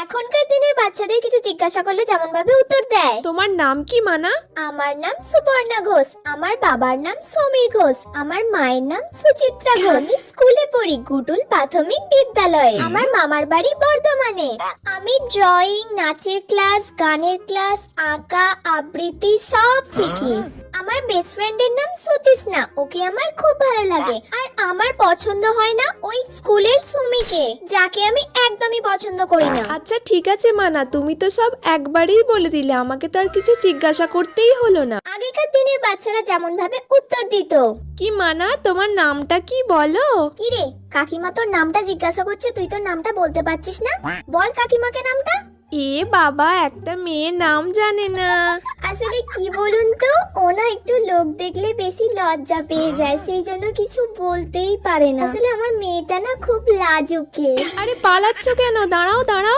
এখনকার দিনের বাচ্চাদের কিছু জিজ্ঞাসা করলে যেমন ভাবে উত্তর দেয়। তোমার নাম কি মানা? আমার নাম সুপর্ণা ঘোষ, আমার বাবার নাম সমীর ঘোষ, আমার মায়ের নাম সুচিত্রা ঘোষ। আমি স্কুলে পড়ি গুডুল প্রাথমিক বিদ্যালয়ে। আমার মামার বাড়ি বর্ধমানে। আমি ড্রয়িং, নাচের ক্লাস, গানের ক্লাস, আঁকা, আবৃত্তি সব শিখি। আমার বেস্ট ফ্রেন্ডের নাম সুতিষ্ণা, ওকে আমার খুব ভালো লাগে। আর আমার পছন্দ হয় না ওই স্কুলের সুমিকে, যাকে আমি একদমই পছন্দ করি না। আচ্ছা ঠিক আছে মানা, তুমি তো সব একবারেই বলে দিলে, আমাকে তো আর কিছু জিজ্ঞাসা করতেই হলো না। আগেকার দিনের বাচ্চারা যেমন ভাবে উত্তর দিত। কি মানা, তোমার নামটা কি বলো? কি রে, কাকিমা তোর নামটা জিজ্ঞাসা করছে, তুই তোর নামটা বলতে পারছিস না? বল কাকিমাকে নামটা। এ বাবা, একটা মেয়ের নাম জানে না। আসলে কি বলুন তো, ও না একটু লোক দেখলে বেশি লজ্জা পেয়ে যায়, সেই জন্য কিছু বলতেই পারে না। আসলে আমার মেয়েটা না খুব লাজুকে। আরে পালাচ্ছ কেন? দাঁড়াও দাঁড়াও।